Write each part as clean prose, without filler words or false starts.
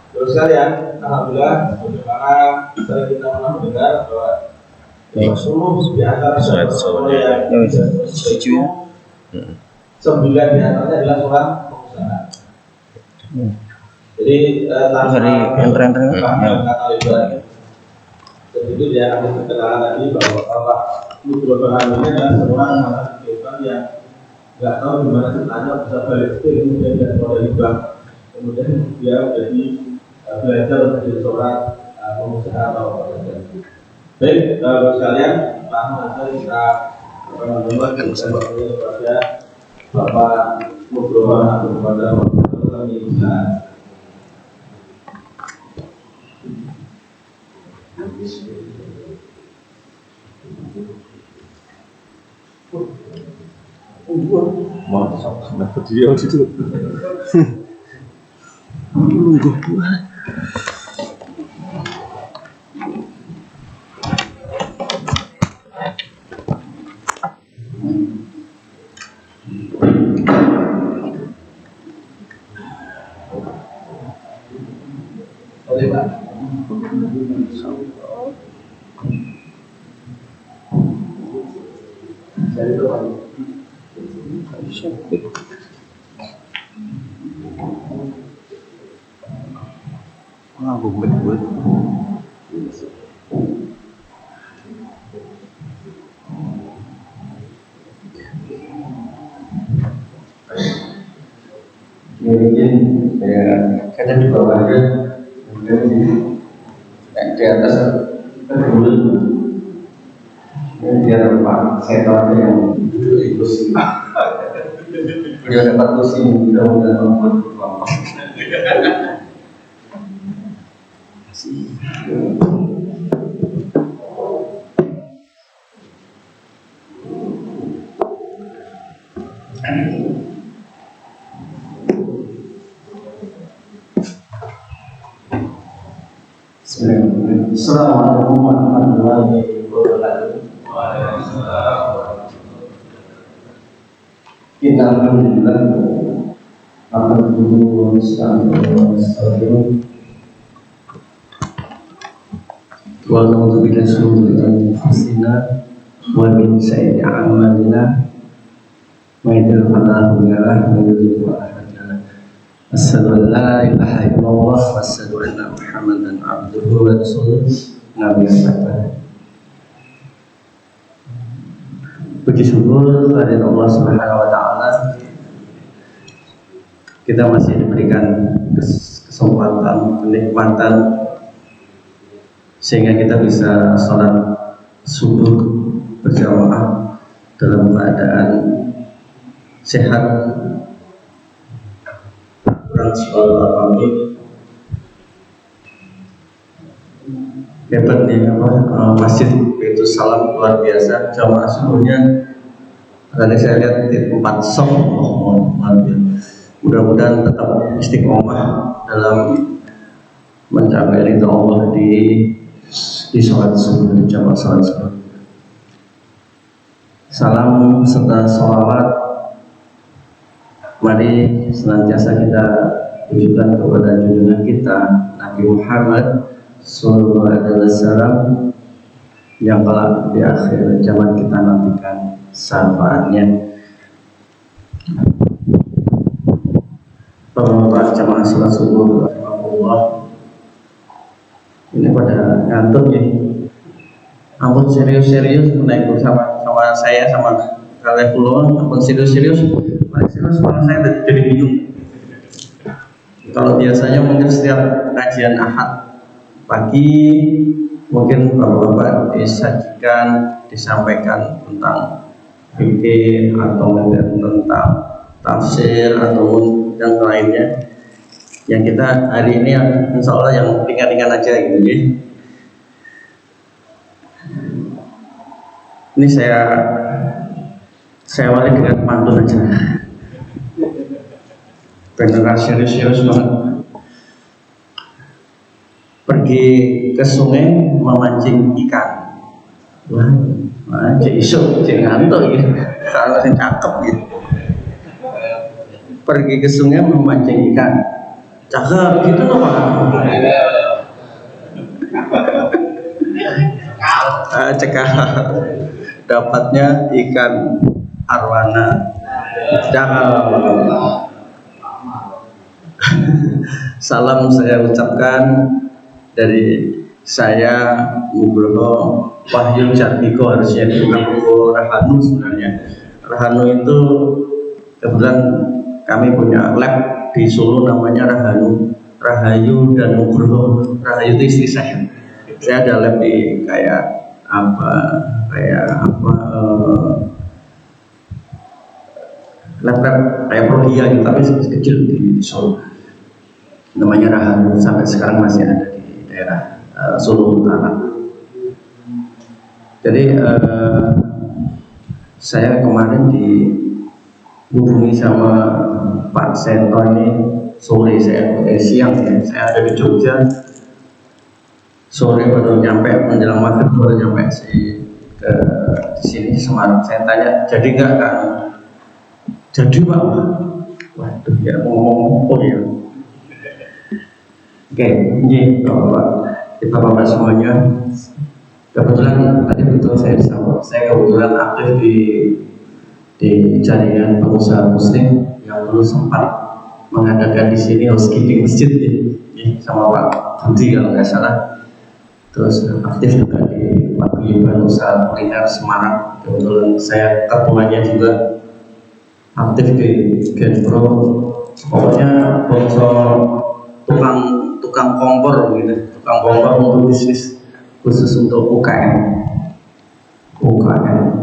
Terus kalian, alhamdulillah, bagaimana sering kita pernah mendengar bahwa seluruh di antara yang itu 9 di antaranya adalah seorang pengusaha. Jadi hari enter-enter kata lebar. Jadi itu dia akan kenalan tadi bahwa Bapak Nugroho ini adalah seorang anak kehidupan yang nggak tahu gimana ceritanya bisa balik ke kemudian dia keluar dari bank, kemudian dia menjadi belajar menjadi seorang pengusaha atau apa saja. Baik, bapak sekalian, langsung saja kita mendengarkan kepada Bapak Nugroho atau kepada kami usaha. Mau sampai dia gitu. Aku buat. Mungkin kadang di bawahnya, di atas kedua, dia Pak setan yang ilusi. Dia dapat kursi mudah-mudahan membuat kelompok. Assalamualaikum warahmatullahi wabarakatuh. Kita alhamdulillah alhamdulillah wassalamualaikum wa na'udzubillahi min anfusina wa min sayyi'ati a'malina may yahdihillahu fala mudilla lahu asyhadu an la ilaha illallah wa asyhadu anna Muhammadan abduhu wa rasuluh. Nabi Muhammad. Puji syukur kepada Allah Subhanahu wa taala, kita masih diberikan kesempatan, kenikmatan sehingga kita bisa sholat subuh berjamaah dalam keadaan sehat. Kurang sholat kami hebat nih masjid itu salam luar biasa, jamaah subuhnya tadi saya lihat 4 som. Mudah-mudahan tetap istiqomah dalam mencapai ridha Allah di sholat subuh, di jamaah sholat subuh. Salam serta sholawat mari senantiasa kita tujukan kepada junjungan kita Nabi Muhammad sallallahu alaihi wasallam yang kelak di akhir zaman kita nantikan syafaatnya. Para jamaah salat subuh rahimahullah, ini pada ngantuk ya. Ampun serius-serius menaik sama saya sama kalian puluhan, ampun serius-serius. Suara saya jadi bingung. Kalau biasanya mungkin setiap kajian Ahad pagi mungkin bapak-bapak disampaikan tentang fikih atau mungkin tentang tafsir atau yang lainnya. Yang kita hari ini insya Allah yang ringan-ringan aja gitu ya. Ini saya awali dengan pantun aja. Beneran serius banget. Pergi ke sungai memancing ikan. Wah, cek isu, cek ngantuk gitu. Kalau masih cakep gitu. Pergi ke sungai memancing ikan. Cakep gitu loh Pak. Cekal. Dapatnya ikan arwana. Cakep. Salam saya ucapkan dari saya Nugroho Wahyu Jatmiko, harusnya itu Nugroho Rahanu sebenarnya. Rahanu itu kebetulan kami punya lab di Solo namanya Rahanu, Rahayu dan Nugroho. Rahayu itu istri saya. Saya ada lab di kayak lab kayak Prodia gitu, tapi kecil di Solo. Namanya Rahanu, sampai sekarang masih ada di daerah Solo Utara. Jadi saya kemarin dihubungi sama Pak Sento ini sore, saya siang ya, saya ada di Jogja, sore baru nyampe, menjelang maghrib baru nyampe ke sini Semarang. Saya tanya, jadi nggak kan? Jadi Pak. Waduh ya, ngomong apa ya? Oke, ini Bapak semuanya. Kebetulan tadi betul saya kebetulan aktif di jaringan pengusaha Muslim yang dulu sempat mengadakan di sini housekeeping masjid ya, sama Pak Budi kalau nggak salah. Terus aktif juga di paguyuban usaha kuliner Semarang. Kebetulan saya ketuanya juga aktif di Genpro. Pokoknya tukang kompor gitu, tukang kompor untuk bisnis khusus untuk UKM,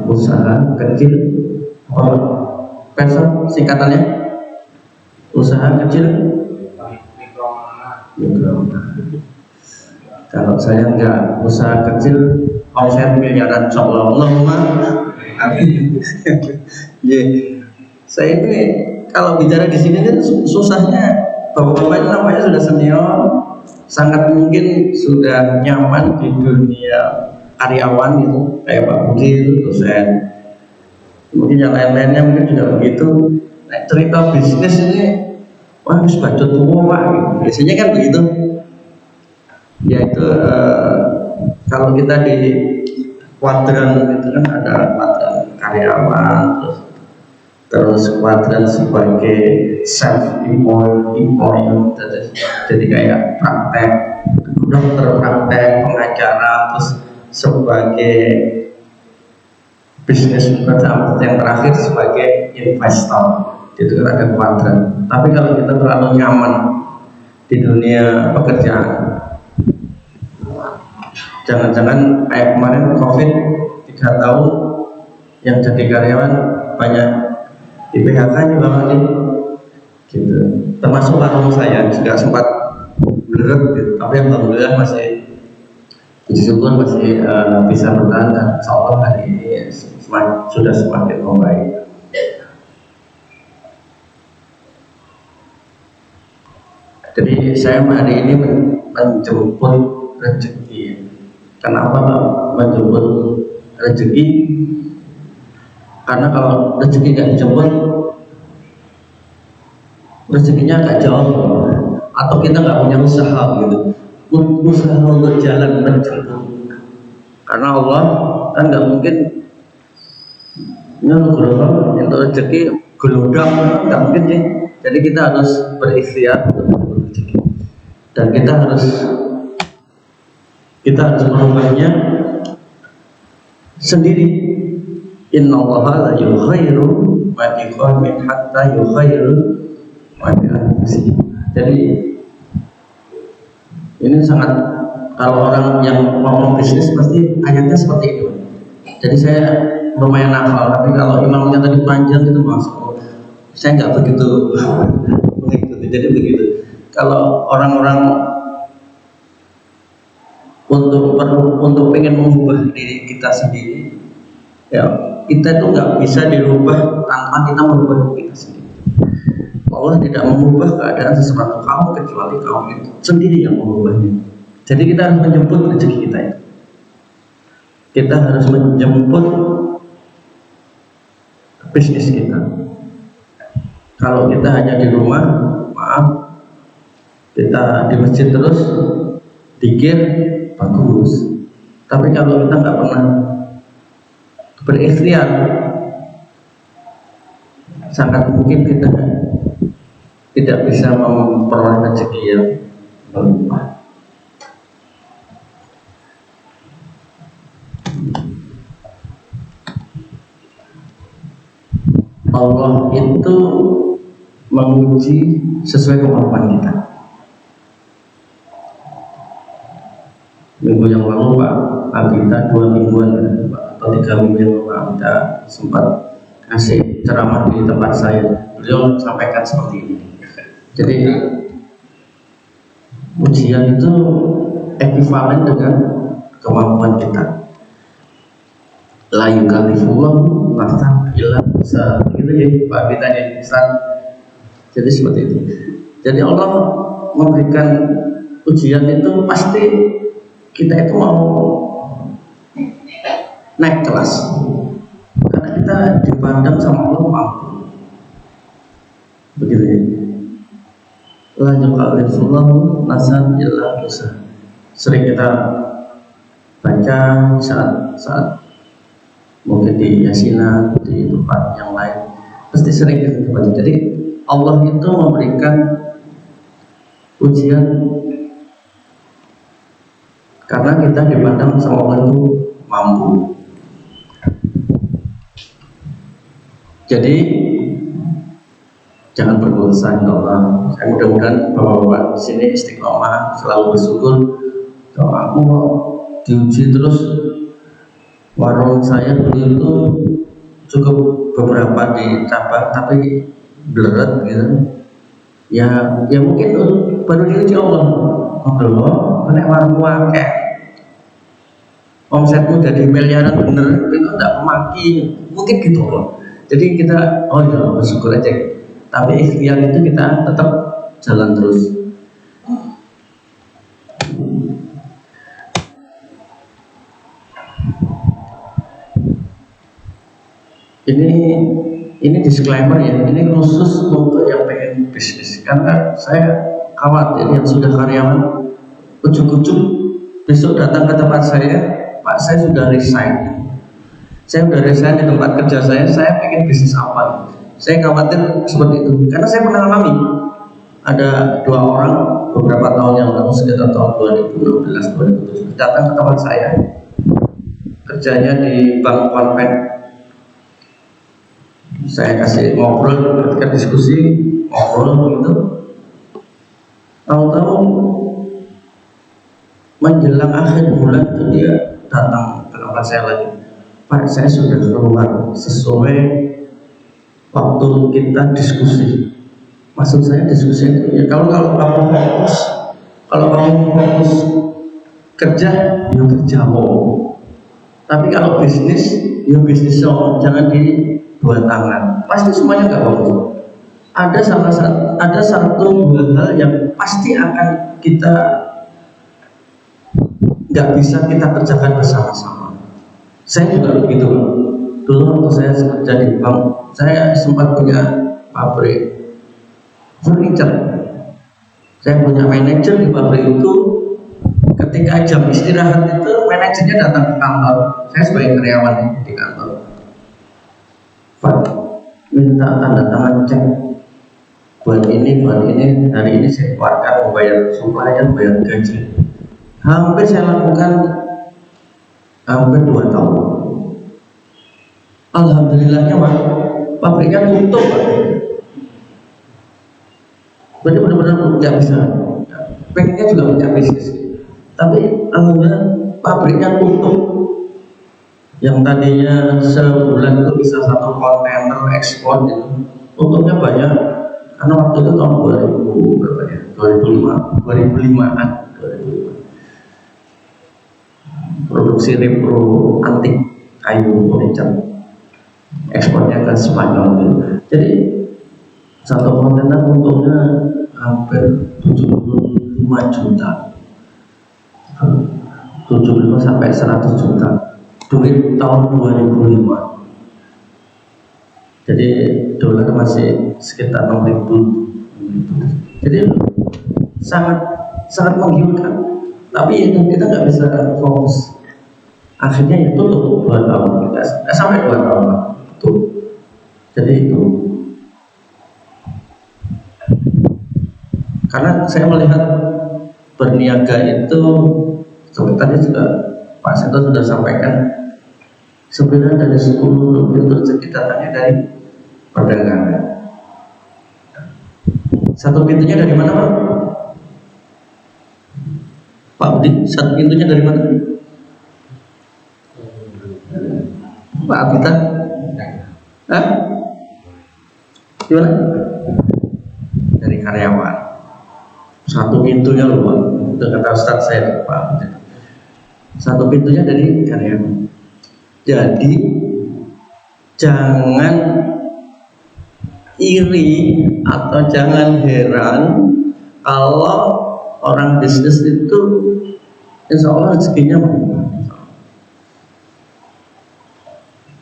usaha kecil, peso singkatannya, usaha kecil, mikro. Kalau saya nggak usaha kecil, omset miliaran, Allahumma amin. Saya ini kalau bicara di sini kan susahnya. Bapak-bapak ini namanya sudah senior, sangat mungkin sudah nyaman di dunia karyawan gitu, kayak Pak Budi, dosen. Mungkin yang lain-lainnya mungkin juga begitu. Nah, cerita bisnis ini, wah harus baca tua Pak. Gitu. Biasanya kan begitu. Yaitu kalau kita di kuadran itu kan ada kuadran karyawan, terus kuadran sebagai self employment, jadi kayak praktek dokter, praktek pengacara, terus sebagai bisnis yang terakhir sebagai investor. Itu kan ada kuadran. Tapi kalau kita terlalu nyaman di dunia pekerjaan, jangan-jangan kayak kemarin COVID 3 tahun yang jadi karyawan banyak di PHK juga kali gitu, termasuk warung saya juga sempat bleret gitu. Tapi alhamdulillah masih bersyukur masih bisa bertahan, dan insyaallah hari ini sudah semakin membaik. Jadi saya hari ini menjemput rezeki. Kenapa menjemput rezeki? Karena kalau rezeki nggak dijemput, rezekinya nggak jauh, atau kita nggak punya usaha gitu, usaha untuk jalan menjemput. Karena Allah kan nggak mungkin Nugroho untuk rezeki gelodang, nggak mungkin sih. Jadi kita harus berikhtiar untuk menjemput rezeki, dan kita harus merubahnya sendiri. Inna Allah la yukhairu ma biqaumin hatta yukhairu ma bi anfusihim. Jadi ini sangat, kalau orang yang ngomong bisnis pasti ayatnya seperti itu. Jadi saya lumayan hafal, tapi kalau imamnya tadi panjang itu masuk, saya nggak begitu mengikuti. Jadi begitu. Kalau orang-orang untuk pengen mengubah diri kita sendiri, ya kita itu nggak bisa dirubah tanpa kita merubah diri kita sendiri. Allah tidak mengubah keadaan sesuatu kamu kecuali kamu itu sendiri yang mengubahnya. Jadi kita harus menjemput rezeki kita itu. Kita harus menjemput bisnis kita. Kalau kita hanya di rumah, maaf, kita di masjid terus dikir bagus, tapi kalau kita nggak pernah berikhtiar, sangat mungkin kita tidak bisa memperoleh rezeki yang berlimpah. Allah itu menguji sesuai kemampuan kita. Minggu yang lalu Pak Abita 2 mingguan atau 3 minggu yang lalu Pak Abita sempat kasih ceramah di tempat saya. Beliau sampaikan seperti ini. Jadi ujian itu ekivalen dengan kemampuan kita. La yukallifullahu nafsan illa wus'aha. Gitu ya Pak Abita ya, Ustaz. Jadi seperti itu. Jadi Allah memberikan ujian itu pasti kita itu mau naik kelas, karena kita dipandang sama Allah mampu. Begitu ya. La yukallifullahu nafsan illa wus'aha. Sering kita baca saat mungkin di yasinan, di tempat yang lain, pasti sering kita baca. Jadi Allah itu memberikan ujian karena kita dipandang sama Allah itu mampu. Jadi jangan berkeluh kesah Allah. Saya mudah-mudahan bapak-bapak di sini istiqomah, selalu bersyukur. Kalau aku diuji terus, warung saya dulu itu cukup beberapa di cabang tapi bleret gitu. Ya mungkin baru diuji Allah. Allah, nek warung akeh, omsetmu jadi miliaran bener, itu tidak memaki, mungkin gitu loh. Jadi kita, oh ya bersyukur aja. Tapi ikhtiar itu kita tetap jalan terus. Ini disclaimer ya, ini khusus untuk yang pengen bisnis, karena saya khawatir yang sudah karyawan ujuk-ujuk besok datang ke tempat saya, Pak saya sudah resign, di tempat kerja saya pengen bisnis apa? Saya khawatir seperti itu, karena saya pernah alami ada 2 orang beberapa tahun yang lalu, sekitar tahun 2016-2017 datang ke tempat saya, kerjanya di bank konven. Saya kasih ngobrol, ketika diskusi ngobrol gitu, tahu-tahu menjelang akhir bulan itu dia datang ke tempat saya lagi. Pak saya sudah keluar sesuai waktu kita diskusi. Maksud saya diskusi itu ya kalau kamu fokus kerja ya kerja tapi kalau bisnis ya bisnis jangan di 2 tangan, pasti semuanya nggak bagus. Ada satu 2 hal yang pasti akan kita nggak bisa kita kerjakan bersama-sama. Saya juga begitu. Dulu waktu saya kerja di bank, saya sempat punya pabrik furniture. Saya punya manajer di pabrik itu. Ketika jam istirahat itu manajernya datang ke kantor. Saya sebagai karyawan di kantor, Pak minta tanda tangan cek buat ini, hari ini saya keluarkan, membayar supplier, bayar gaji. Hampir saya lakukan hampir 2 tahun. Alhamdulillahnya Pak, pabriknya tutup Pak. Benar-benar nggak bisa. Pengennya juga punya bisnis, tapi alhamdulillah pabriknya tutup. Yang tadinya sebulan itu bisa 1 kontainer ekspor gitu, tutupnya banyak karena waktu itu tahun 2000 berapa ya? 2005-an. Produksi repro antik kayu furniture, ekspornya ke Spanyol gitu. Jadi 1 kontainer untungnya hampir 75 juta, 75 sampai 100 juta duit tahun 2005. Jadi dolar masih sekitar 6.000. Jadi sangat sangat menggiurkan. Tapi itu kita nggak bisa fokus. Akhirnya ya tutup 2 tahun, nggak sampai 2 tahun lah. Tuh. Jadi itu. Karena saya melihat berniaga itu seperti tadi juga Pak Seto sudah sampaikan, sebenarnya dari 10 pintu rezeki datangnya dari perdagangan. Satu pintunya dari mana Pak? Pak Budi, satu pintunya dari mana? Pak Abita? Hah? Gimana? Dari karyawan. Satu pintunya loh Pak, itu kata Ustadz saya Pak. Satu pintunya dari karyawan. Jadi jangan iri atau jangan heran kalau orang bisnis itu insya Allah rezekinya banyak.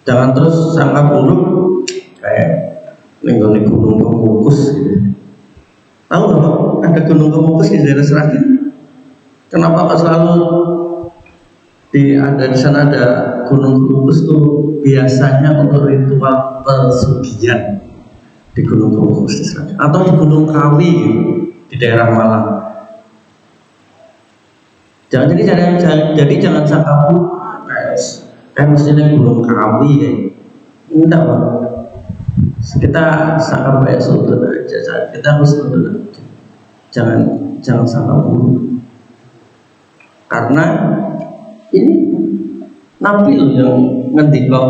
Jangan terus sangka buruk kayak nenggoni gunung Kemukus gitu. Tahu nggak Pak? Ada gunung Kemukus di daerah Seragen. Kenapa kok selalu di sana ada gunung Kemukus tuh biasanya untuk ritual pesugihan di gunung Kemukus di Seragen atau di Gunung Kawi di daerah Malang. Jadi jangan sangka buruk kayak mestinya Gunung Kawi ya. Enggak Pak. Kita sangka baik sudut aja, kita harus sudut aja. Jangan sangka buruk. Karena ini Nabi loh yang ngendika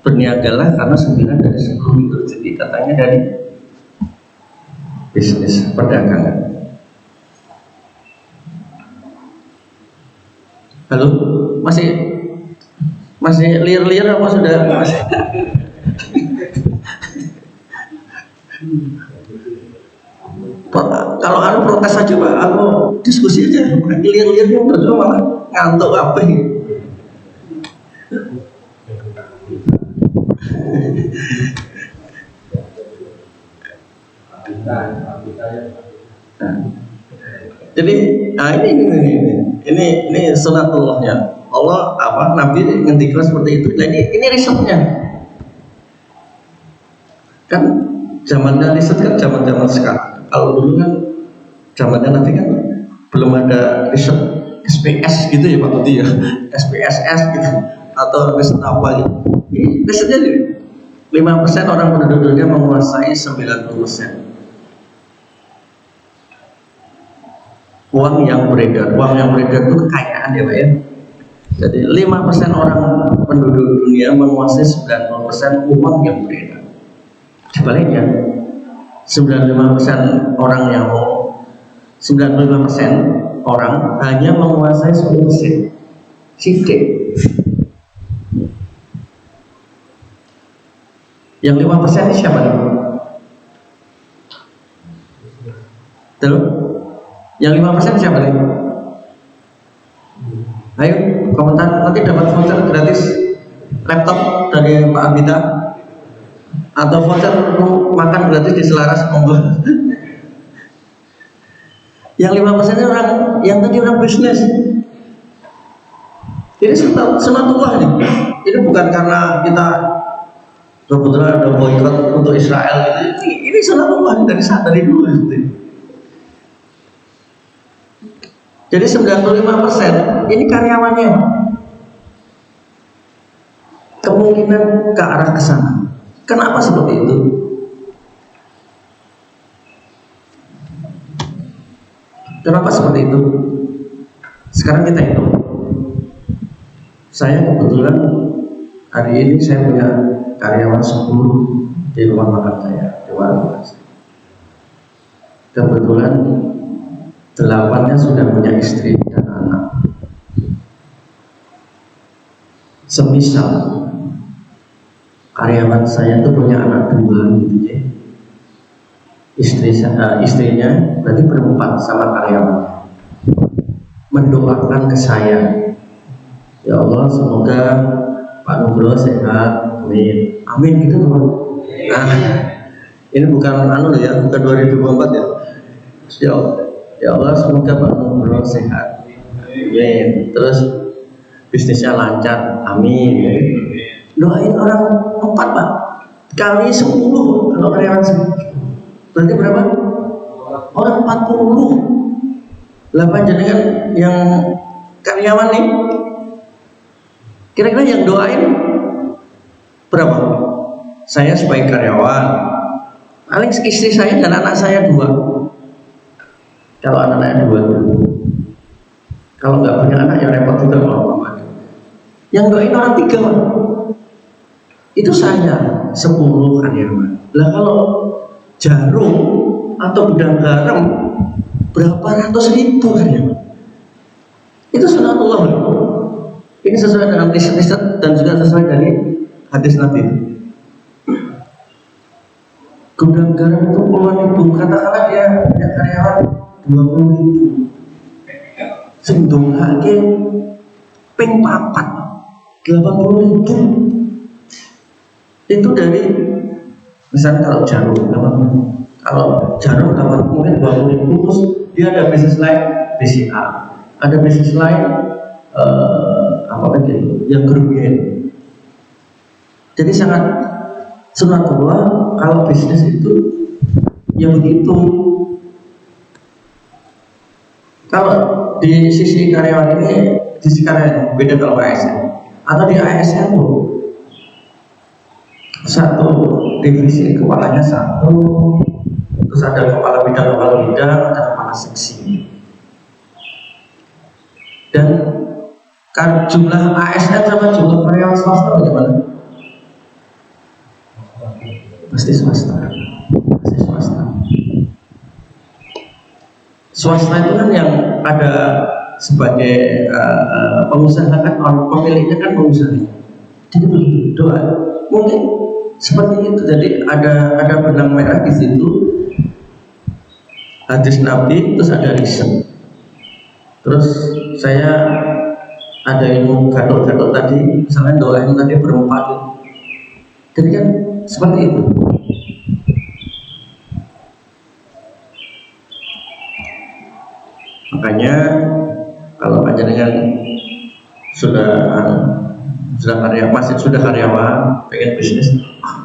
berniagalah karena 9 dari 10 itu rezeki katanya dari bisnis perdagangan. Halo, masih liar-liar apa sudah masih? Kalau aku protes aja Pak, aku diskusi aja. Liar-liar ini udah malah ngantuk apa ini? Jadi, ini sunatullahnya. Allah Nabi ngendiklah seperti itu. Nah, ini risetnya. Kan zamannya riset kan zaman sekarang. Kalau dulu kan zamannya Nabi kan belum ada riset SPS gitu ya Pak Budi ya, SPSS gitu atau riset apa gitu. Ini risetnya 5% orang penduduk dunia menguasai 90%. Uang yang beredar itu kekayaan ya Pak ya. Jadi 5% orang penduduk dunia menguasai 90% uang yang beredar. Sebaliknya 95% orang hanya menguasai 10%. Sidik. Yang 5% ini siapa nih? Tuh? Yang 5% siapa nih? Ayo komentar, nanti dapat voucher gratis laptop dari Pak Abita atau voucher makan gratis di Selaras monggo. Yang 5% ini yang tadi orang bisnis. Ini sunatullah nih. Ini bukan karena kita kebetulan ada boykot untuk Israel gitu. Ini sunatullah dari dulu gitu. Jadi 95% ini karyawannya. Kemungkinan ke arah ke sana. Kenapa seperti itu? Kenapa seperti itu? Sekarang kita hitung. Saya kebetulan hari ini saya punya karyawan 10 di rumah makan saya, di warung saya. Kebetulan 8-nya sudah punya istri dan anak. Semisal karyawan saya itu punya anak 2 gitu ya. Istrinya berarti berempat sama karyawannya. Mendoakan ke saya, ya Allah semoga Pak Nugroho sehat, amin gitu loh. Nah, ini bukan bukan 2024 ya. Ya Allah, semoga Pak Nugroho sehat. Amin. Terus bisnisnya lancar. Amin. Doain orang 4 Pak. Kali 10 kalau karyawan sedikit. Berarti berapa? Orang 40. Lah panjenengan yang karyawan nih, kira-kira yang doain berapa? Saya sebagai karyawan, paling istri saya dan anak saya 2. Kalau anak-anaknya 2 dulu. Kalau nggak punya anak ya repot juga kalau mamanya. Yang doain orang 3 Pak. Itu saya 10 karyawan. Lah kalau jarum atau gudang garam berapa ratus ribu karyawan. Itu sunatullah. Ini sesuai dengan riset-riset dan juga sesuai dari hadis Nabi. Gudang garam itu puluhan ribu, katakanlah dia punya karyawan 20 ribu. Sendung hakim ping papat 80 ribu. Itu dari misalnya kalau jarum 80, kalau jarum 80 mungkin 20 ribu. Terus dia ada bisnis lain BCA, ada bisnis lain apa lagi yang kerugian. Jadi sangat sunatullah kalau bisnis itu ya begitu. Kalau di sisi karyawan ini, di sisi karyawan beda kalau ASN atau di ASN tuh satu divisi kepalanya 1, terus ada kepala bidang, ada kepala seksi. Dan kan jumlah ASN sama jumlah karyawan swasta bagaimana? Pasti swasta. Swasta itu kan yang ada sebagai pengusaha kan, orang pemiliknya kan pengusaha. Jadi begitu doa. Mungkin seperti itu. Jadi ada benang merah di situ. Hadis Nabi, terus ada riset. Terus saya ada ilmu gatot-gatot tadi, misalnya doain tadi berempat. Jadi kan seperti itu. Makanya kalau panjenengan sudah karyawan, pengen bisnis,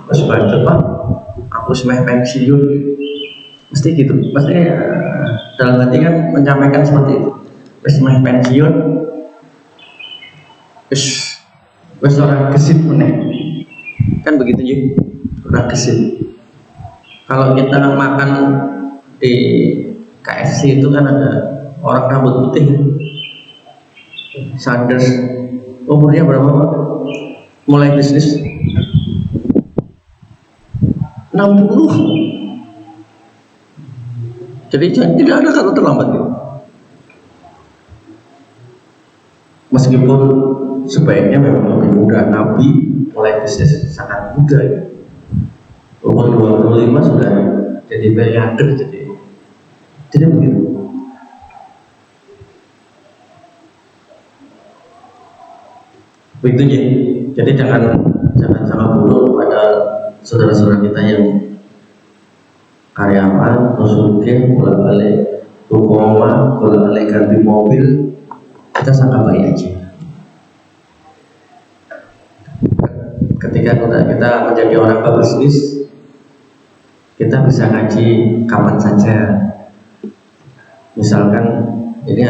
pas banget Pak, aku semeh pensiun, mesti gitu. Pasti dalam hati kan menyampaikan seperti itu. Pas semeh pensiun, wes orang gesit meneh, kan begitu ya, orang gesit. Kalau kita makan di KFC itu kan ada orang rambut putih, Sanders, umurnya berapa Pak? Mulai bisnis 60. Jadi tidak ada kata terlambat ya. Meskipun sebaiknya memang lebih muda. Nabi mulai bisnis sangat muda ya. Umur 25 sudah jadi miliarder, jadi begitu. Begitu ya. Jadi jangan salah dulu pada saudara-saudara kita yang karyawan, konsultan, bolak-balik rumah, bolak-balik ganti mobil, kita sangka baik aja. Ketika kita menjadi orang berbisnis, kita bisa ngaji kapan saja. Misalkan ini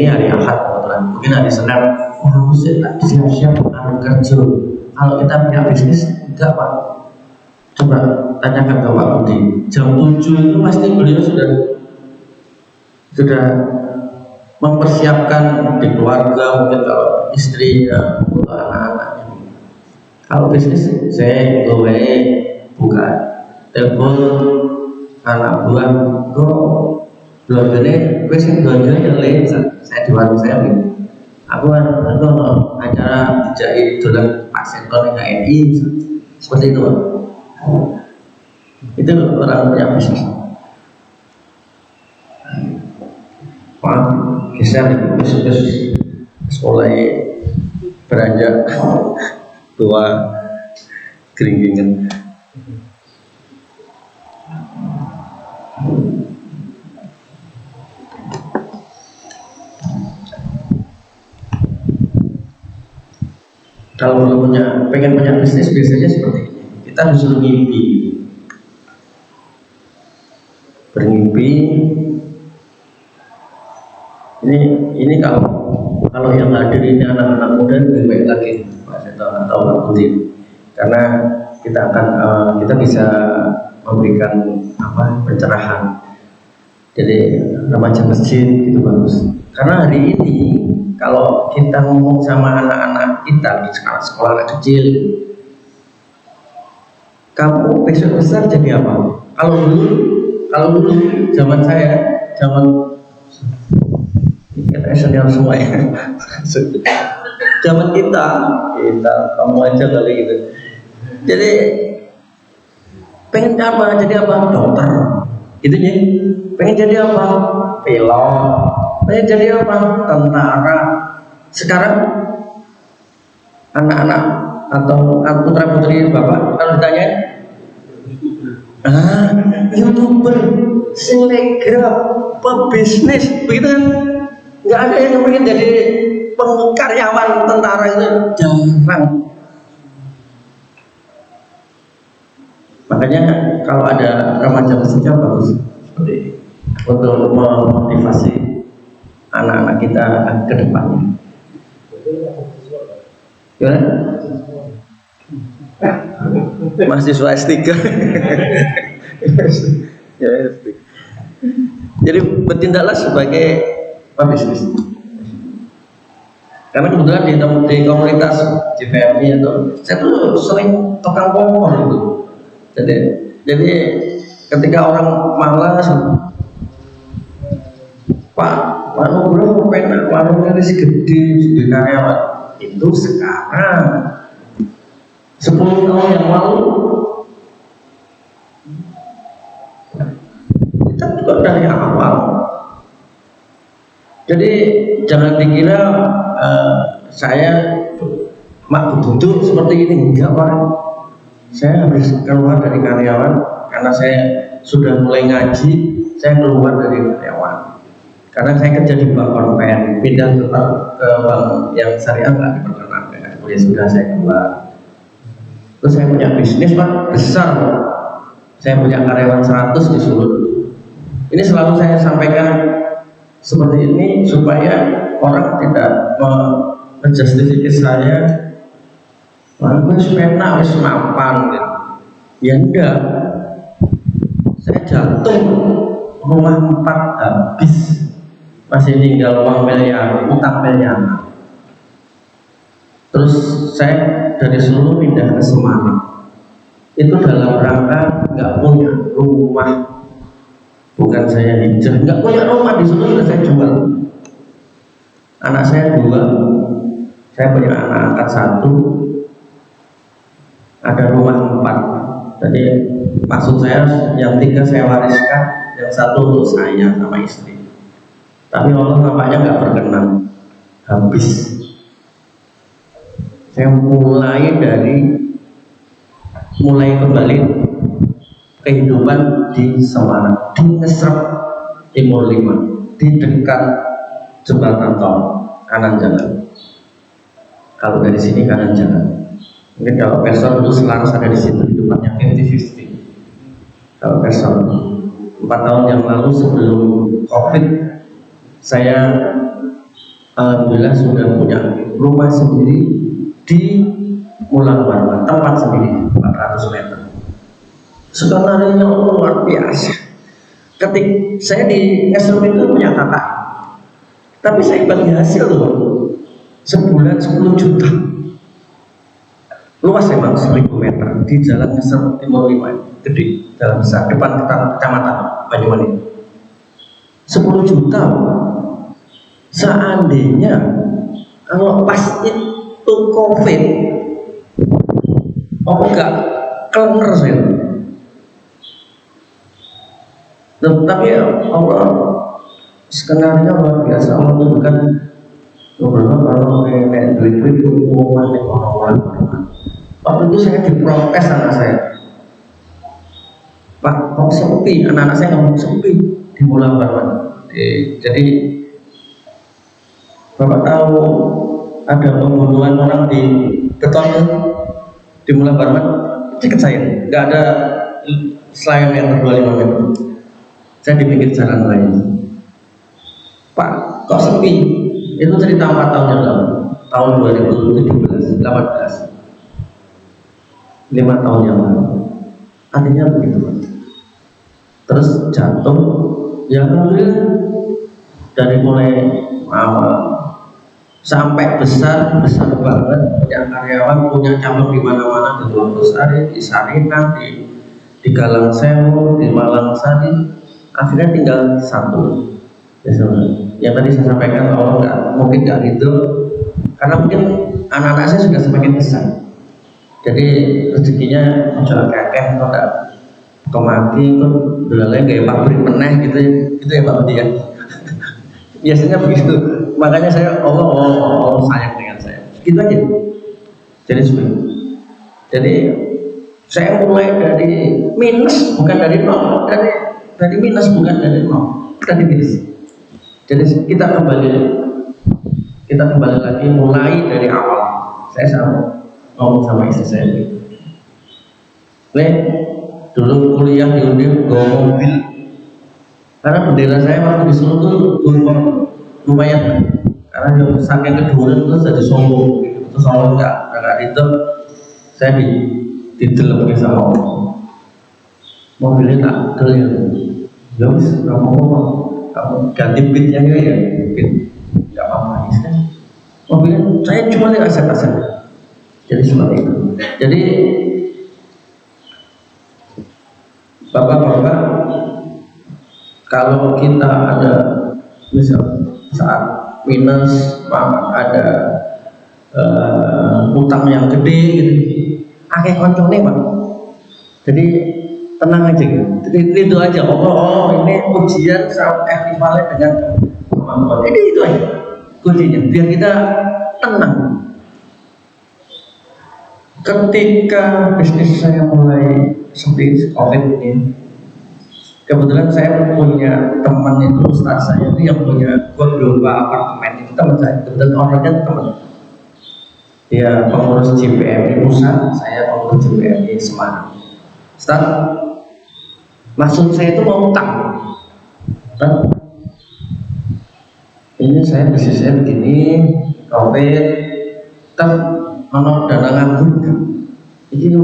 hari Ahad kebetulan, mungkin hari Senin, harus siap-siap kerja. Kalau kita punya bisnis, enggak Pak. Coba tanyakan ke Pak Budi, jam 7 itu pasti beliau sudah mempersiapkan di keluarga, mungkin kalau istri untuk anak-anaknya. Kalau bisnis saya buka telepon anak buah, kok keluarganya gue sih keluarganya lain. Saya di warung saya gitu. Aku acara dijahit dolan Pak Senton HNI seperti itu Pak. Itu orang punya bisnis. Pak geser bisnis mulai beranjak tua keringgingan. Kalau belum pengen punya bisnis biasanya seperti ini. Kita disuruh ngimpi, bermimpi. Ini kalau yang hadir ini anak-anak muda lebih baik lagi Pak Seto atau Pak Budi, karena kita bisa memberikan pencerahan. Jadi remaja masjid itu bagus. Karena hari ini kalau kita ngomong sama anak-anak kita di sekolah anak kecil, kamu besok besar jadi apa? Kalau dulu zaman saya, senior semua ya. Zaman kita kamu aja kali gitu. Jadi pengen apa? Jadi apa? Dokter. Gitu ya. Pengen jadi apa? Pilot. Pengen jadi apa? Tentara. Sekarang anak-anak atau putra putri bapak kalau ditanya, YouTuber, selebgram, pebisnis, begitu kan? Nggak ada yang pengen jadi karyawan tentara, itu jarang. Makanya kalau ada remaja masjidnya bagus seperti untuk memotivasi anak-anak kita ke depannya. Gimana? Mahasiswa S3. Ya, S3. Jadi bertindaklah sebagai pebisnis. Karena kebetulan di komunitas JPMI atau saya tuh sering tukang kompor gitu. Jadi ketika orang malas, Pak Nugroho pengen warungnya ini gede di karyawan, itu sekarang 10 tahun yang lalu kita juga dari awal. Jadi jangan dikira saya duduk seperti ini, enggak Pak. Saya habis keluar dari karyawan karena saya sudah mulai ngaji, saya keluar dari karyawan. Karena saya kerja di bank konven, pindah ke bank yang syariah nggak diperkenankan. Ya sudah saya keluar. Terus saya punya bisnis Pak, besar Pak. Saya punya karyawan 100 di Sulut. Ini selalu saya sampaikan seperti ini supaya orang tidak menjustifikasi saya. Aku sepena wis mapan gitu. Ya enggak. Saya jatuh rumah 4 habis. Masih tinggal uang miliar, utang miliar. Terus saya dari Solo pindah ke Semarang. Itu dalam rangka nggak punya rumah. Bukan saya hijrah, nggak punya rumah di Solo sudah saya jual. Anak saya 2, saya punya anak angkat 1. Ada rumah 4. Jadi maksud saya yang 3 saya wariskan, yang 1 untuk saya sama istri. Tapi Allah nampaknya nggak berkenan, habis. Saya mulai kembali kehidupan di Semarang, di Ngesrep Timur 5, di dekat jembatan tol kanan jalan. Kalau dari sini kanan jalan. Mungkin kalau person itu selaras ada di situ, tempatnya 50-50. Kalau person 4 tahun yang lalu sebelum COVID, saya alhamdulillah sudah punya rumah sendiri di Mulang Barman, tempat sendiri 400 meter. Skenario luar biasa. Ketika saya di Ngesrep itu punya kakak, tapi saya bagi hasil loh, sebulan 10 juta. Luas memang 1000 meter di jalan Ngesrep Timur 5, gede, jalan besar, depan kecamatan Banyuwangi. 10 juta. Seandainya kalau pas itu COVID, enggak kelengar saya. Tapi Allah skenario luar biasa. Allah tunjukkan kalau nenek duit uang orang. Waktu itu saya diprotes anak saya, Pak, kok sepi? Anak-anak saya ngomong sepi di Mulang Barman. Jadi Bapak tahu ada pembunuhan orang di betonnya dimulai barman deket saya, nggak ada selain yang berdua 5 meter. Saya di pinggir jalan lain. Pak, kok sepi? Itu cerita 4 tahun yang lalu, tahun 2017, 18, 5 tahun yang lalu. Artinya begitu, Pak. Terus jatuh, ya dari mulai awal sampai besar banget, punya karyawan, punya cabang di mana-mana, di Longosari, di Sarinah, di Galang Sewu, di Malang Sari. Akhirnya tinggal satu. Ya, yang tadi saya sampaikan, Allah mungkin nggak ridho, karena mungkin anak-anak saya sudah semakin besar. Jadi rezekinya jual kakek, kalau nggak kemaki, kok belalai gaya pabrik meneh gitu ya Pak Budi ya. Biasanya begitu. Makanya saya Allah sayang dengan saya. Gitu aja. Jadi saya mulai dari minus, bukan dari nol, dari minus, bukan dari nol, dari minus. Jadi kita kembali lagi, mulai dari awal. Saya ngomong sama istri saya, dulu kuliah di Undip bawa mobil, karena bendera saya waktu di Solo tuh lumayan, karena yang saking keduren terus jadi sombong gitu. Terus Allah nggak itu, saya didelep sama Allah, mobilnya tak keliru, ya wis kamu ganti pitnya ya, pit nggak apa-apa kan, mobilnya saya cuma lihat aset-aset. Jadi seperti itu. Jadi Bapak-bapak, kalau kita ada misal saat minus, ada utang yang gede gitu, akeh koncone Pak. Jadi tenang aja gitu. Jadi itu aja. Ini ujian sama ekivalen dengan kemampuan. Ini itu aja kuncinya. Biar kita tenang. Ketika bisnis saya mulai seperti COVID ini, kebetulan saya punya teman itu, ustaz saya itu yang punya Goldomba apartemen, itu teman saya, kebetulan orangnya teman. Dia pengurus JPMI Pusat, saya pengurus JPMI Semarang. Ustaz, maksud saya itu mau utang. Ini saya bisnis saya begini, COVID, mana dana nganggur kan? Ini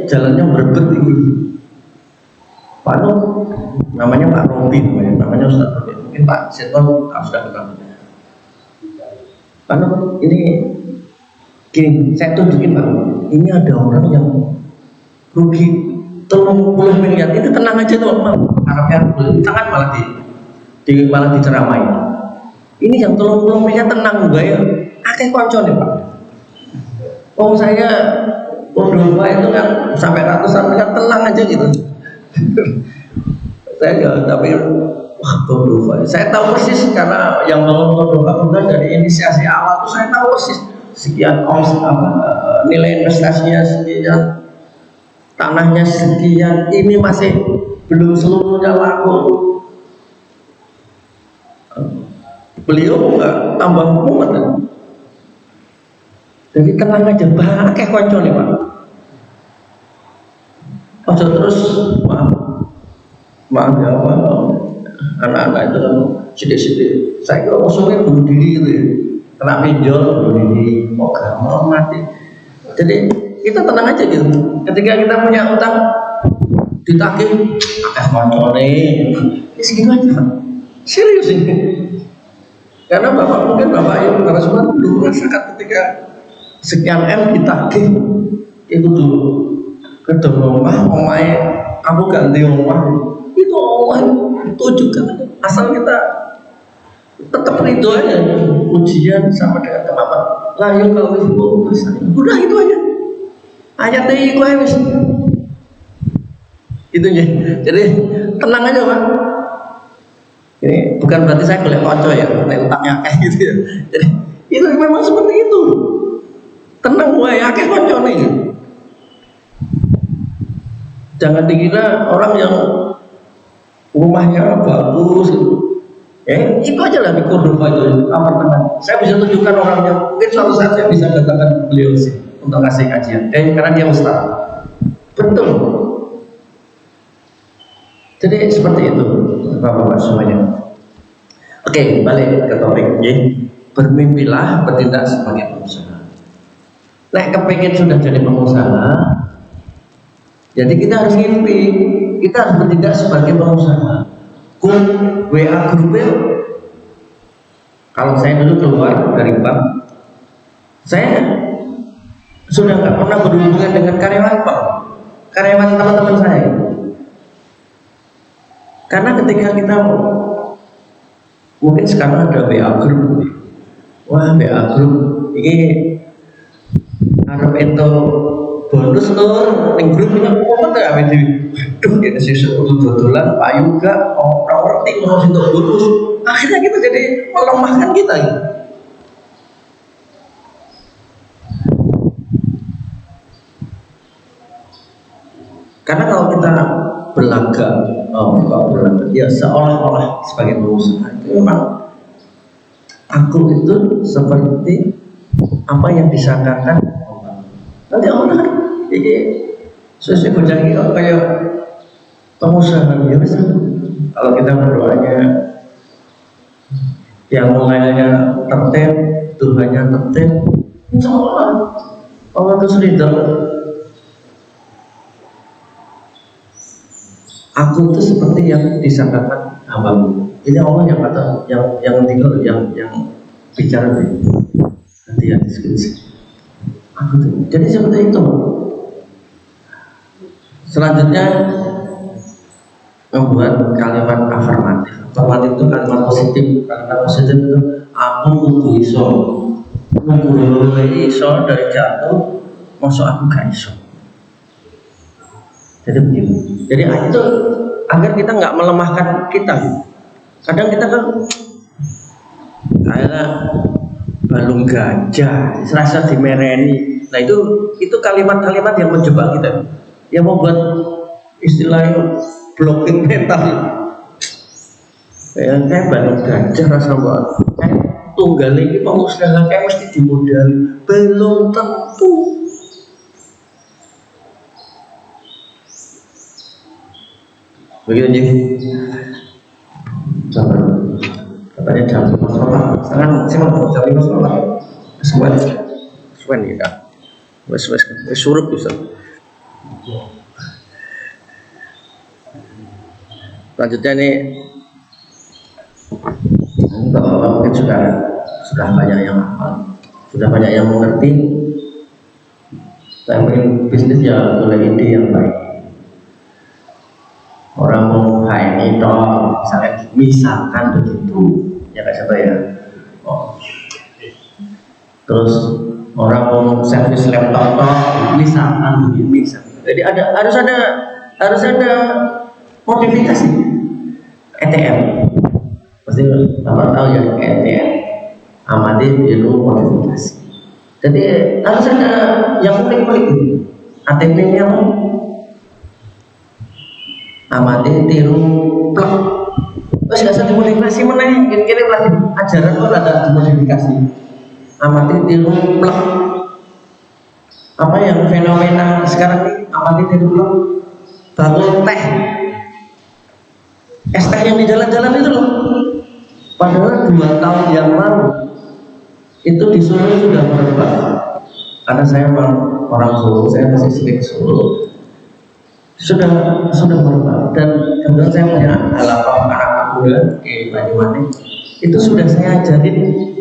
jalannya berbet ini. Pak Nur, namanya Pak Robi, namanya Ustaz Robi. Mungkin Pak Seton sudah kenal. Pak Nur, ini gini, saya tunjukin Pak. Ini ada orang yang rugi 30 miliar. Itu tenang aja tuh, harapnya sangat malah diceramai. Ini yang 30 miliar tenang enggak ya? Akeh koncone Pak. Saya Goldomba itu kan sampai ratusan miliar, tenang aja gitu. Saya enggak, tapi Goldomba. Saya tahu persis karena yang bangun Goldomba kemudian dari inisiasi awal itu saya tahu persis sekian nilai investasinya sekian, tanahnya sekian, ini masih belum seluruhnya laku. Beliau enggak tambah mumet. Jadi tenang aja, pakai koncol nih Pak. Ojo terus maaf ya Pak, anak-anak itu sidik-sidik. Saya kira musuhnya bunuh diri gitu ya, kena pinjol bunuh diri, mau gak mau mati. Jadi kita tenang aja gitu. Ketika kita punya utang ditagih, pakai koncol nih, segitu aja Pak. Serius ini. Karena mungkin Bapak Ibu para semua dulu merasakan ketika sekian M ditagih itu dulu ketemu omai aku ganti rumah itu omai itu juga asal kita tetap ridho aja, ujian sama dengan kemampuan lah yuk kalau udah itu aja ayatnya itu aja itu aja. Jadi tenang aja Pak. Ini bukan berarti saya golek konco ya, utangnya kayak gitu ya. Jadi itu memang seperti itu. Tenang wae akeh koncone. Jangan dikira orang yang rumahnya bagus Itu aja lah di Cordova itu apartemen. Saya bisa tunjukkan orangnya. Mungkin suatu saat saya bisa datangkan beliau sih untuk kasih kajian. Karena dia ustaz. Betul. Jadi seperti itu, bapak-bapak semuanya. Oke, balik ke topik. Bermimpilah bertindak sebagai pengusaha. Nah, kepengen sudah jadi pengusaha, jadi kita harus mimpi. Kita harus bertindak sebagai pengusaha. WA grupnya, kalau saya dulu keluar dari bank, saya sudah nggak pernah berhubungan dengan karyawan teman-teman saya. Karena ketika kita mungkin sekarang ada WA group, wah WA group ini harap itu bonus tuh ning grup ini apa tuh ya itu, aduh ini sih dodolan payu gak orang ngerti mau untuk bonus, akhirnya kita jadi melemahkan kita gitu. Karena kalau kita berlagak, ya seolah-olah sebagai pengusaha itu memang aku itu seperti apa yang disangkakan nanti orang jadi sesuai bocah ini kayak pengusaha biasa. Kalau kita berdoanya yang mulainya tertib, Tuhannya tertib, insya Allah itu ridho. Aku itu seperti yang disangkakan hambamu. Ini Allah yang kata, yang tinggal, yang bicara hati-hati sekali. Aku tuh, jadi seperti itu. Selanjutnya membuat kalimat afirmatif. Afirmatif itu kalimat positif. Kalimat positif itu aku kudu iso. Kudu iso dari jatuh, masuk aku gak iso. Jadi begini. Jadi itu agar kita nggak melemahkan kita. Kadang kita kan kayak balung gajah, serasa dimereni. Nah itu kalimat-kalimat yang menjebak kita, yang membuat istilahnya blocking mental. Kayak balung gajah rasa buat kayak tunggal ini pengusaha kayak mesti dimodali, belum tentu. Begitu aja. Katanya jam 5 sholat. Sekarang jam 5 sholat. Sesuai nih kak. Wes surup bisa. Lanjutnya nih, mungkin sudah banyak yang hafal, sudah banyak yang mengerti. Saya ingin bisnis ya oleh ide yang baik. Orang mau HMI toh, misalkan begitu, ya kayak siapa ya? Terus orang mau servis laptop toh, misalkan begitu. Jadi harus ada modifikasi. ETM, pasti bapak tahu ya ETM, amati dulu modifikasi. Jadi harus ada yang unik-unik. ATM-nya amati tiru plek terus gak usah dimodifikasi meneh gini lagi ajaran itu ada dimodifikasi amati tiru plek apa yang fenomena sekarang ini amati tiru plek bangun teh es teh yang di jalan-jalan itu loh padahal 2 tahun yang lalu itu di Solo sudah merebak karena saya orang Solo, saya masih sering Solo sudah berubah dan kemudian saya punya halaman anak muda di Banyuwangi itu sudah saya ajarin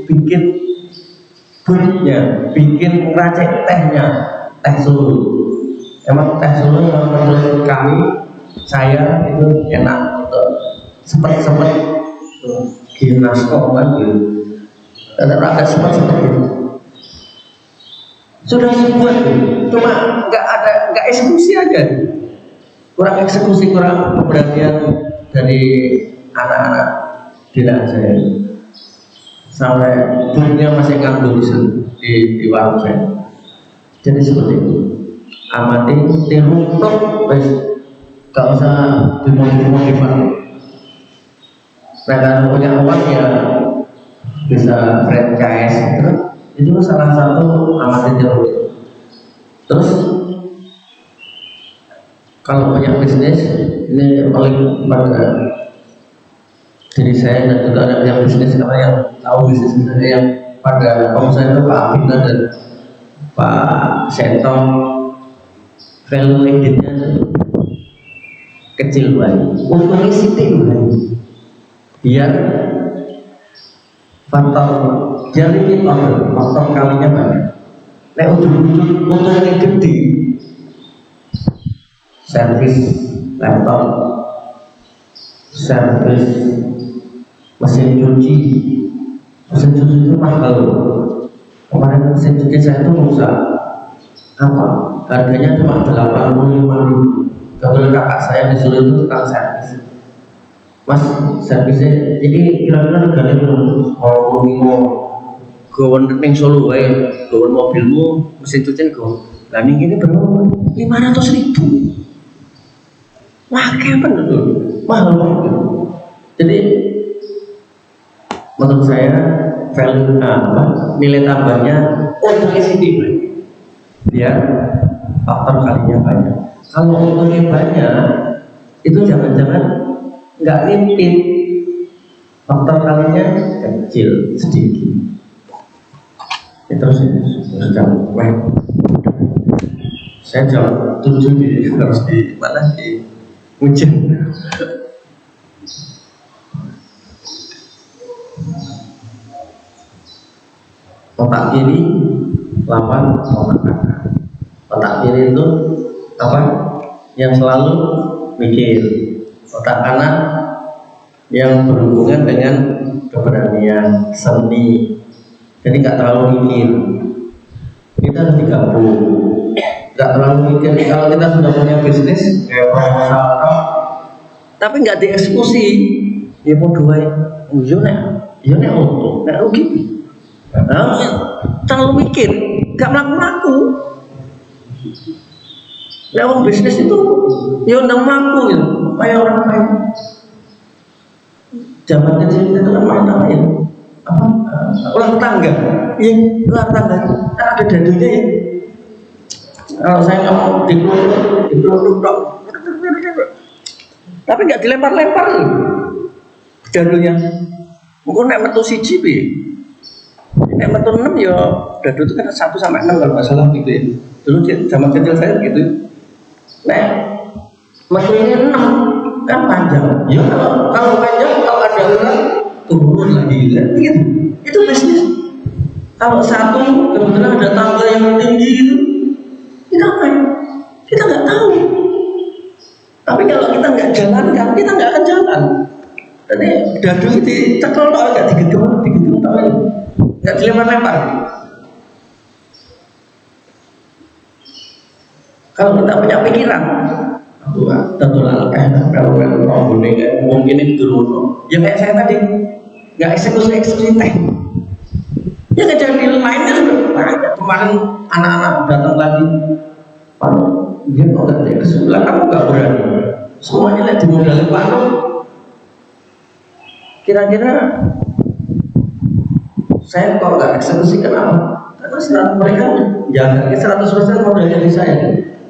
bikin bunyinya, bikin racik tehnya, teh Solo. Emang teh Solo yang menurut kami saya itu enak untuk sepet ginas kok kan gitu, dan agak sepet gitu. Sudah dibuat cuma nggak eksekusi aja. Kurang eksekusi, kurang keberanian dari anak-anak tidak saya sampai dunia masih nganggur di warung saya. Jadi seperti itu amati tiru tok wes gak usah dimodif-modifan Nah kalau punya uang ya bisa franchise gitu. Itu salah satu amat jauh. Terus kalau punya bisnis ini paling pada diri saya dan juga ada yang bisnis, karena yang tahu bisnis saya yang pada pengusaha itu Pak Abina dan Pak Sentong, value added-nya kecil banget, untungnya sitik banget, biar faktor jadi faktor kalinya banyak. Nah ujung-ujung untungnya gede, servis laptop, servis mesin cuci itu mahal. Kemarin mesin cuci saya itu rusak, apa harganya cuma 85.000. Kebetulan kakak saya disuruh itu tukang servis. Mas, servisnya ini kira-kira harganya berapa? Mau gawon ning Solo wae, gawon mobilmu mesin cuci go. Lah ning kene berapa? 500.000. Wah, kayak bener mahal banget. Jadi menurut saya value nilai tambahnya untungnya sedikit, biar faktor kalinya banyak. Kalau untungnya banyak, itu jangan-jangan nggak limpit, faktor kalinya kecil sedikit. Ya, terus jam, saya jam 7 harus di mana di hujan. Otak kiri lawan otak kanan. Otak kiri itu apa? Yang selalu mikir. Otak kanan yang berhubungan dengan keberanian, seni. Jadi nggak terlalu mikir. Kita harus digabung. Nggak terlalu mikir. Kalau kita sudah punya bisnis kayak proposal, tapi nggak dieksekusi, ya mau dua nih untung, nggak rugi. Nah, terlalu mikir, nggak melaku. Lewat bisnis itu, ya udah melaku ya, kayak orang lain. Zaman kecil itu kan main apa ya? Ulang tangga, iya ulang tangga. Kan ada dadunya ya. Kalau saya nggak mau dipeluk, tapi nggak dilempar-lempar nih dadunya. Mungkin nek metu siji piye? Nek metu 6 ya dadu itu kan 1 sampai 6 kalau nggak salah gitu ya. Dulu zaman kecil saya gitu. Nek metu ini 6 kan panjang. Ya kalau panjang kalau ada orang turun lagi gitu. Itu bisnis. Kalau satu kebetulan ada tangga yang tinggi gitu, kita main. Kita nggak tahu. Tapi kalau kita nggak jalankan, kita nggak akan jalan. Jadi dadu itu cekel tau nggak digedung tau ya, nggak dilempar-lempar. Kalau kita punya pikiran, tentu lah kalau mungkin itu dulu. Ya kayak saya tadi, nggak eksekusi teh. Ya kejadian lainnya sudah banyak. Kemarin anak-anak datang lagi, Pak, dia kok nggak ke sebelah, kamu nggak berani. Semuanya lihat di modalnya Pak. Kira-kira saya kok nggak eksekusi kenapa? Karena mereka jaga 100% modal dari saya.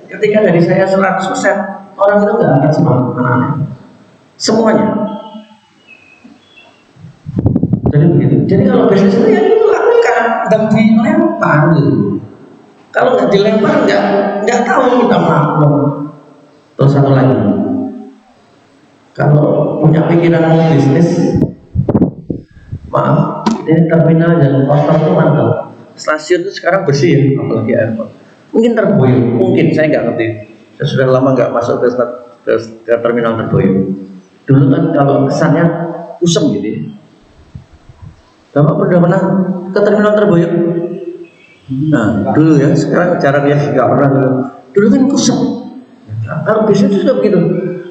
Ketika dari saya 100%, orang itu nggak akan semangat anak-anak. Semuanya. Jadi begitu. Jadi kalau bisnis itu ya itu lakukan, dan dilempar gitu. Kalau nggak dilempar nggak tahu kita maklum. Terus satu lagi, kalau punya pikiran bisnis, maaf, ini terminal dan kostar itu mantap. Stasiun itu sekarang bersih ya, apalagi airport. Mungkin terboyong, mungkin saya nggak ngerti. Saya sudah lama nggak masuk ke terminal terboyong. Dulu kan kalau kesannya kusem gitu ya. Bapak pernah pernah ke terminal terboyong? Nah, dulu ya, sekarang jarang ya, nggak pernah dulu. Dulu kan kusem. Nah, kalau bisnis itu juga begitu.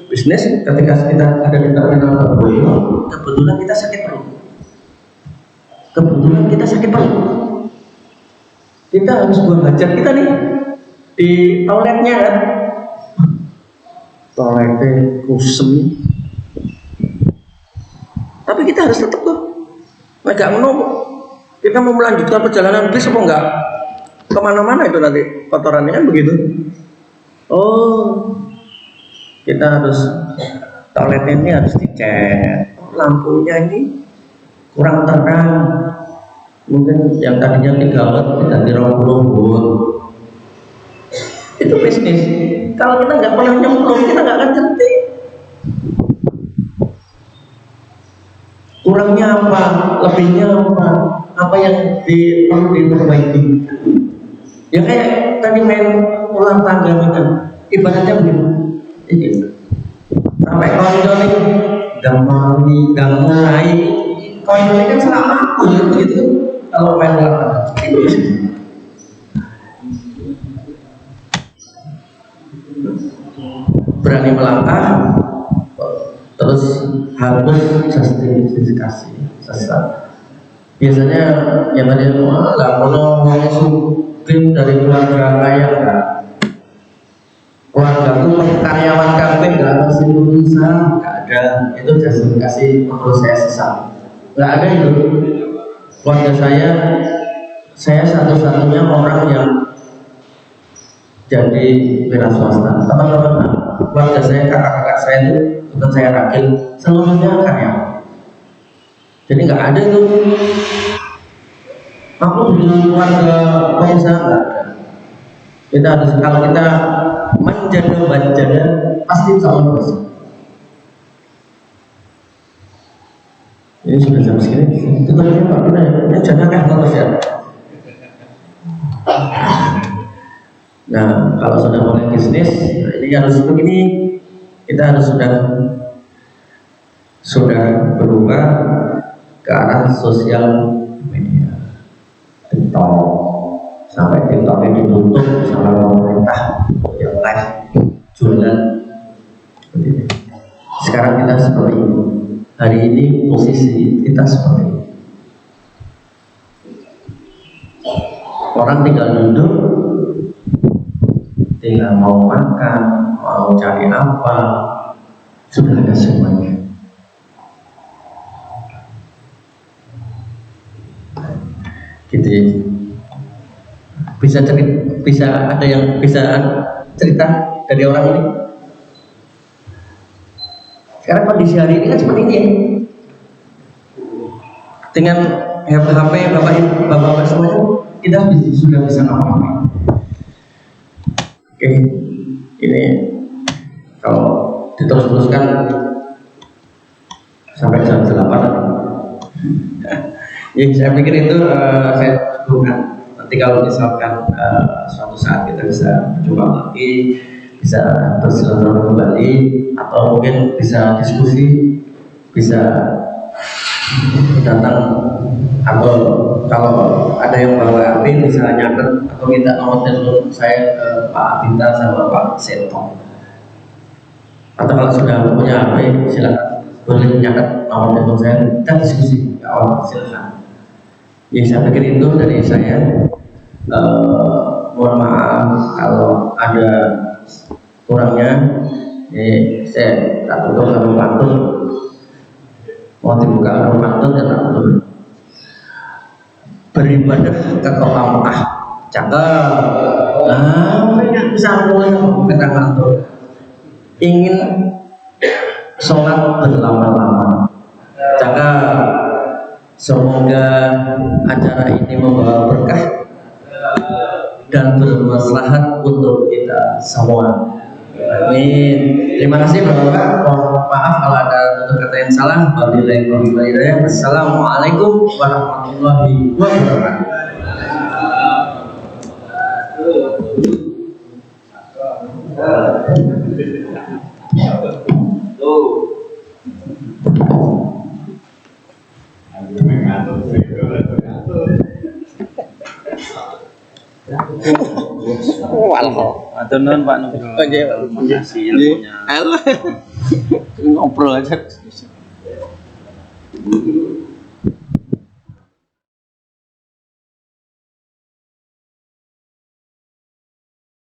Bisnis ketika kita ada di terminal terboyong, kebetulan kita sakit perut. Kita harus buang hajat kita nih di toiletnya kan. Toiletnya kusem. Tapi kita harus tetap tuh. Enggak kita mau melanjutkan perjalanan bis apa enggak? Kemana-mana itu nanti kotorannya kan begitu. Oh, kita harus toiletnya ini harus dicek, lampunya ini kurang terang, mungkin yang tadinya 3 watt diganti 20 volt. Itu bisnis. Kalau kita nggak pernah nyemplung, kita nggak akan ngerti kurangnya apa, lebihnya apa yang perlu diperbaiki. Ya kayak tadi main ulang tangga kan, ibaratnya begini. Sampai koridor ini damai koridor ini kan selama aku gitu. Kalau main ulang tangga itu berani melangkah, terus hapus justifikasi sesat. Biasanya yang tadi nggak mau mungkin dari keluarga kaya enggak, keluarga itu karyawan kafe nggak ada usaha, nggak ada, itu justifikasi menurut saya sesat. Nggak ada itu. Keluarga saya satu-satunya orang yang jadi wira swasta. Teman-teman, keluarga saya, kakak-kakak saya itu bukan saya rakil, seluruhnya karyawan. Jadi nggak ada itu. Aku dengan keluarga pengusaha nggak ada. Kita harus, kalau kita menjadi pasti calon bos. Ini sudah jam segini. Itu tadi Pak Bina ya. Ini jangan terus ya. Nah, kalau sudah mulai bisnis, ini harus begini. Kita harus sudah berubah ke arah sosial media. TikTok, sampai TikTok ini ditutup sama pemerintah yang live jualan. Sekarang kita seperti ini. Hari ini posisi kita seperti ini. Orang tinggal duduk, tinggal mau makan, mau cari apa, sudah ada semuanya. Gitu ya. Bisa ada yang bisa cerita dari orang ini. Sekarang kondisi hari ini kan seperti ini ya. Dengan HP bapak semuanya kita sudah bisa ngapa-ngapain. Oke, ini kalau diterus-teruskan sampai jam 8. Ya, saya pikir itu saya bukan. Nanti kalau misalkan suatu saat kita bisa berjumpa lagi, bisa bersilaturahmi kembali, atau mungkin bisa diskusi, bisa datang, atau kalau ada yang bawa HP bisa nyatet atau minta nomor telepon saya ke Pak Binta sama Pak Seto. Atau kalau sudah punya HP silakan boleh nyatet nomor telepon saya, kita diskusi. Ya, silakan. Ya, saya pikir itu dari saya. Mohon maaf kalau ada kurangnya. Saya tak tutup sama pantun. Mau dibuka sama pantun ya tak tutup. Beribadah ke kota Mekah, cakep. Mereka bisa mulai kita pantun. Ingin sholat berlama-lama, cakep. Semoga acara ini membawa berkah dan bermaslahat untuk kita semua. Amin. Terima kasih Bapak. Mohon maaf kalau ada kata yang salah. Wabillahi taufiq wal hidayah. Assalamualaikum warahmatullahi wabarakatuh. Atur nuhun Pak Nugroho. Terima kasih ilmunya. Ngobrol aja.